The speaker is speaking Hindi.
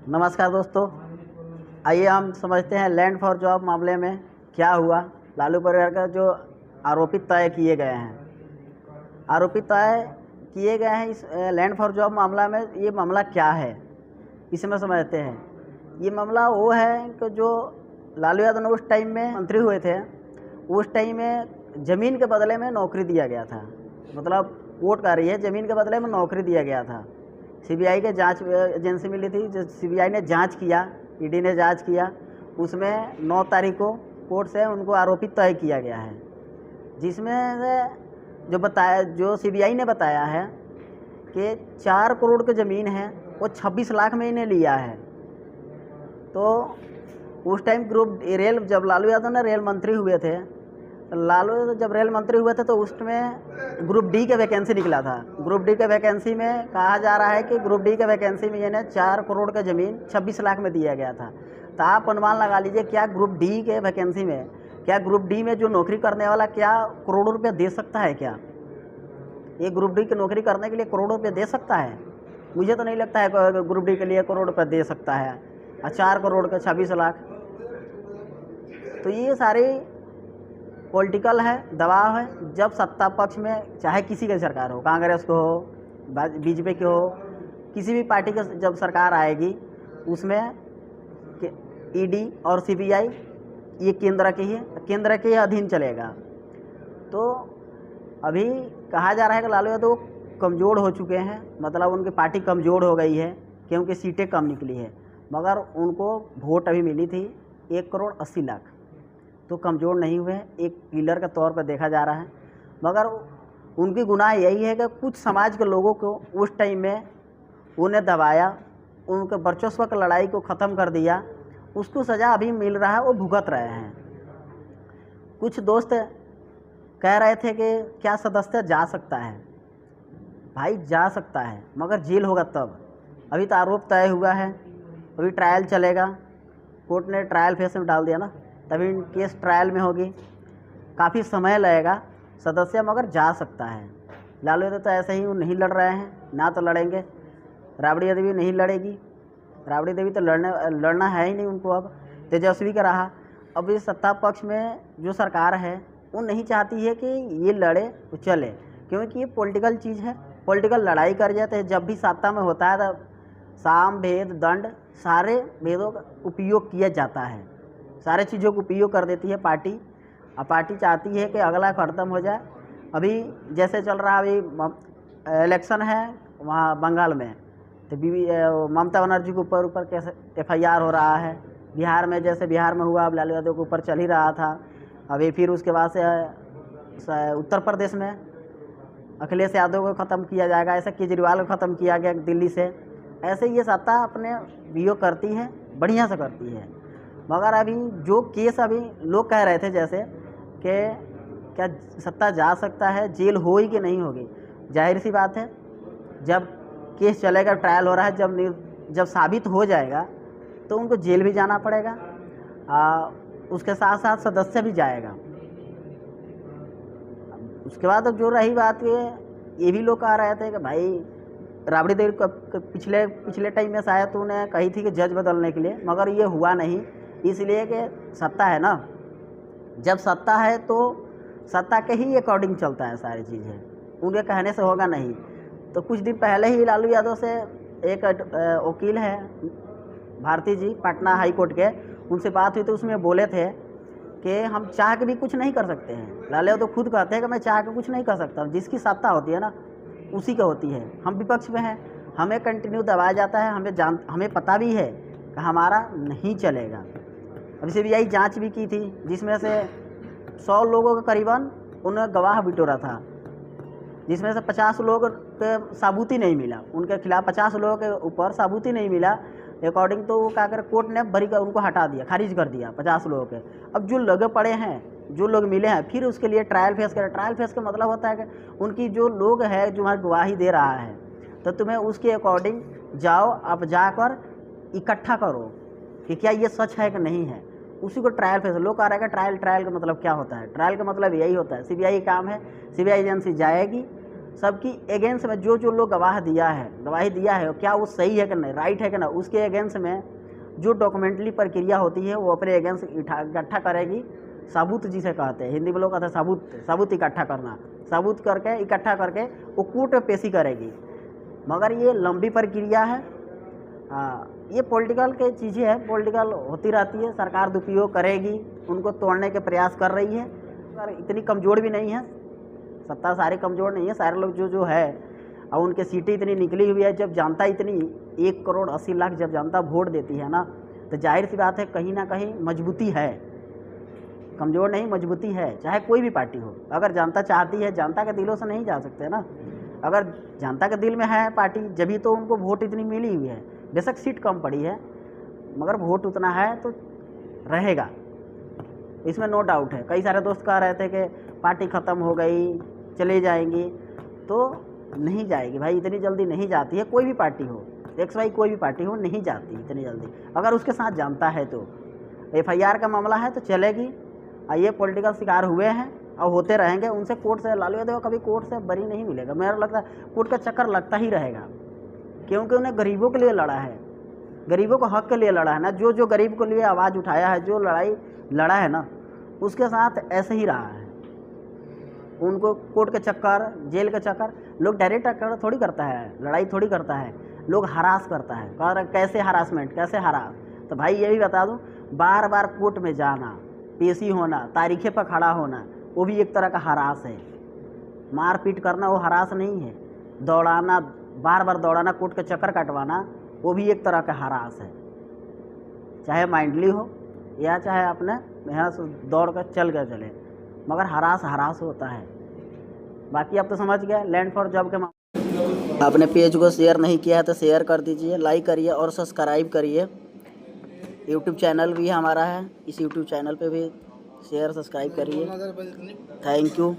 नमस्कार दोस्तों, आइए हम समझते हैं लैंड फॉर जॉब मामले में क्या हुआ। लालू परिवार का जो आरोपित तय किए गए हैं इस लैंड फॉर जॉब मामला में, ये मामला क्या है इसमें समझते हैं। ये मामला वो है कि जो लालू यादव ने उस टाइम में मंत्री हुए थे, उस टाइम में ज़मीन के बदले में नौकरी दिया गया था। मतलब वोट का रही है, ज़मीन के बदले में नौकरी दिया गया था। सीबीआई के जांच एजेंसी मिली थी, जो सीबीआई ने जांच किया, ईडी ने जांच किया, उसमें 9 तारीख को कोर्ट से उनको आरोपित तय किया गया है। जिसमें जो सीबीआई ने बताया है कि 4 करोड़ की ज़मीन है, वो 26 लाख में इन्हें लिया है। तो उस टाइम जब लालू यादव ने रेल मंत्री हुए थे, जब रेल मंत्री हुए थे तो उसमें ग्रुप डी के वैकेंसी निकला था। ग्रुप डी के वैकेंसी में कहा जा रहा है कि ग्रुप डी के वैकेंसी में इन्हें 4 करोड़ का ज़मीन 26 लाख में दिया गया था। तो आप अनुमान लगा लीजिए, क्या ग्रुप डी के वैकेंसी में, क्या ग्रुप डी में जो नौकरी करने वाला क्या करोड़ों रुपये दे सकता है? क्या ये ग्रुप डी की नौकरी करने के लिए करोड़ों रुपये दे सकता है? मुझे तो नहीं लगता है ग्रुप डी के लिए करोड़ रुपये दे सकता है। 4 करोड़ के 26 लाख, तो ये सारी पॉलिटिकल है, दबाव है। जब सत्ता पक्ष में चाहे किसी की सरकार हो, कांग्रेस को हो, बीजेपी की हो, किसी भी पार्टी की जब सरकार आएगी, उसमें ईडी और सीबीआई ये केंद्र के अधीन चलेगा। तो अभी कहा जा रहा है कि लालू यादव कमज़ोर हो चुके हैं, मतलब उनकी पार्टी कमज़ोर हो गई है क्योंकि सीटें कम निकली है। मगर उनको वोट अभी मिली थी 1 करोड़ 80 लाख, तो कमज़ोर नहीं हुए, एक किलर के तौर पर देखा जा रहा है। मगर उनकी गुनाह यही है कि कुछ समाज के लोगों को उस टाइम में उन्हें दबाया, उनके वर्चस्व की लड़ाई को ख़त्म कर दिया। उसको सज़ा अभी मिल रहा है, वो भुगत रहे हैं। कुछ दोस्त कह रहे थे कि क्या सदस्य जा सकता है? भाई जा सकता है, मगर जेल होगा तब। अभी तो आरोप तय हुआ है, अभी ट्रायल चलेगा, कोर्ट ने ट्रायल फेस में डाल दिया ना, तभी केस ट्रायल में होगी, काफ़ी समय लगेगा। सदस्य मगर जा सकता है। लालू यादव तो ऐसे ही नहीं लड़ रहे हैं, ना तो लड़ेंगे। राबड़ी देवी नहीं लड़ेगी, राबड़ी देवी तो लड़ना है ही नहीं उनको। अब तेजस्वी का रहा। अब इस सत्ता पक्ष में जो सरकार है, वो नहीं चाहती है कि ये लड़े तो चले, क्योंकि ये पॉलिटिकल चीज़ है। पॉलिटिकल लड़ाई कर जाते हैं। जब भी सत्ता में होता है तो साम भेद दंड, सारे भेदों का उपयोग किया जाता है, सारे चीज़ों को उपयोग कर देती है पार्टी। अब पार्टी चाहती है कि अगला ख़त्म हो जाए। अभी जैसे चल रहा, अभी इलेक्शन है वहाँ बंगाल में, तो ममता बनर्जी के ऊपर कैसे FIR हो रहा है। बिहार में जैसे बिहार में हुआ, अब लालू यादव के ऊपर चल ही रहा था। अभी फिर उसके बाद से उत्तर प्रदेश में अखिलेश यादव को ख़त्म किया जाएगा, ऐसे केजरीवाल को ख़त्म किया गया दिल्ली से। ऐसे ये सत्ता अपने वियोग करती है, बढ़िया से करती है। मगर अभी जो केस अभी लोग कह रहे थे, जैसे कि क्या सत्ता जा सकता है, जेल होगी कि नहीं होगी, जाहिर सी बात है। जब केस चलेगा, ट्रायल हो रहा है, जब साबित हो जाएगा तो उनको जेल भी जाना पड़ेगा, उसके साथ साथ सदस्य भी जाएगा। उसके बाद अब जो रही बात, ये भी लोग कह रहे थे कि भाई राबड़ी देवी पिछले टाइम में शायद उन्हें कही थी कि जज बदलने के लिए, मगर ये हुआ नहीं, इसलिए कि सत्ता है ना। जब सत्ता है तो सत्ता के ही अकॉर्डिंग चलता है सारी चीज़ें, उनके कहने से होगा नहीं। तो कुछ दिन पहले ही लालू यादव से एक वकील है भारती जी, पटना हाई कोर्ट के, उनसे बात हुई तो उसमें बोले थे कि हम चाह के भी कुछ नहीं कर सकते हैं। लालू यादव खुद कहते हैं कि मैं चाह के कुछ नहीं कर सकता, जिसकी सत्ता होती है ना उसी का होती है। हम विपक्ष में हैं, हमें कंटिन्यू दबाया जाता है, हमें पता भी है कि हमारा नहीं चलेगा। अभी सीबीआई जांच भी की थी, जिसमें से 100 लोगों के करीबन उन्हें गवाह बिटोरा था, जिसमें से 50 लोग के सबूत ही नहीं मिला, उनके खिलाफ 50 लोगों के ऊपर सबूत ही नहीं मिला। अकॉर्डिंग तो क्या कर कोर्ट ने उनको हटा दिया, खारिज कर दिया 50 लोगों के। अब जो लगे पड़े हैं, जो लोग मिले हैं, फिर उसके लिए ट्रायल फेस करें। ट्रायल फेस का मतलब होता है कि उनकी जो लोग है, जो हमारी गवाही दे रहा है, तो तुम्हें उसके अकॉर्डिंग जाओ, अब जाकर इकट्ठा करो कि क्या ये सच है कि नहीं है, उसी को ट्रायल फेस। लोग कह रहे हैं कि ट्रायल का मतलब क्या होता है? ट्रायल का मतलब यही होता है, सीबीआई काम है, सीबीआई एजेंसी जाएगी, सबकी अगेंस्ट में जो जो लोग गवाही दिया है क्या वो सही है कि नहीं, राइट है कि नहीं, उसके अगेंस्ट में जो डॉक्यूमेंट्री प्रक्रिया होती है वो अपने अगेंस्ट इकट्ठा करेगी। सबूत जिसे कहते हैं, हिंदी में लोग कहते हैं सबूत इकट्ठा करना। सबूत करके इकट्ठा करके वो कोर्ट में पेशी करेगी। मगर ये लंबी प्रक्रिया है। ये पॉलिटिकल के चीज़ें हैं, पॉलिटिकल होती रहती है। सरकार दुरुपयोग करेगी, उनको तोड़ने के प्रयास कर रही है। और इतनी कमज़ोर भी नहीं है, सत्ता सारी कमज़ोर नहीं है। सारे लोग जो है और उनके सीटें इतनी निकली हुई है। जब जनता इतनी 1,80,00,000 जब जनता वोट देती है ना, तो जाहिर सी बात है कहीं ना कहीं मजबूती है, कमज़ोर नहीं, मजबूती है। चाहे कोई भी पार्टी हो, अगर जनता चाहती है, जनता के दिलों से नहीं जा सकते ना। अगर जनता के दिल में है पार्टी, जभी तो उनको वोट इतनी मिली हुई है। बेशक सीट कम पड़ी है मगर वोट उतना है तो रहेगा, इसमें नो डाउट है। कई सारे दोस्त कह रहे थे कि पार्टी ख़त्म हो गई, चले जाएंगी, तो नहीं जाएगी भाई, इतनी जल्दी नहीं जाती है। कोई भी पार्टी हो, XY कोई भी पार्टी हो, नहीं जाती इतनी जल्दी। अगर उसके साथ जानता है तो FIR का मामला है तो चलेगी। ये पॉलिटिकल शिकार हुए हैं और होते रहेंगे। उनसे कोर्ट से लालू यादव कभी कोर्ट से बरी नहीं मिलेगा। मेरा लगता है कोर्ट का चक्कर लगता ही रहेगा, क्योंकि उन्हें गरीबों के लिए लड़ा है, गरीबों को हक के लिए लड़ा है ना। जो गरीब के लिए आवाज़ उठाया है, जो लड़ाई लड़ा है ना, उसके साथ ऐसे ही रहा है। उनको कोर्ट के चक्कर, जेल के चक्कर, लोग डायरेक्ट चक्कर थोड़ी करता है, लड़ाई थोड़ी करता है, लोग हरास करता है। कह रहे कैसे हरासमेंट, कैसे हरास। तो भाई ये भी बता दूं, बार बार कोर्ट में जाना, पेशी होना, तारीखें पर खड़ा होना, वो भी एक तरह का हरास है। मारपीट करना वो हरास नहीं है। दौड़ाना, बार बार दौड़ाना, कोर्ट के चक्कर कटवाना, वो भी एक तरह का हरास है। चाहे माइंडली हो या चाहे अपने यहाँ से दौड़ कर चल कर चले, मगर हरास होता है। बाकी आप तो समझ गए लैंड फॉर जॉब के अपने पेज को शेयर नहीं किया है तो शेयर कर दीजिए, लाइक करिए और सब्सक्राइब करिए। यूट्यूब चैनल भी हमारा है, इस यूट्यूब चैनल पे भी शेयर सब्सक्राइब करिए। Thank you.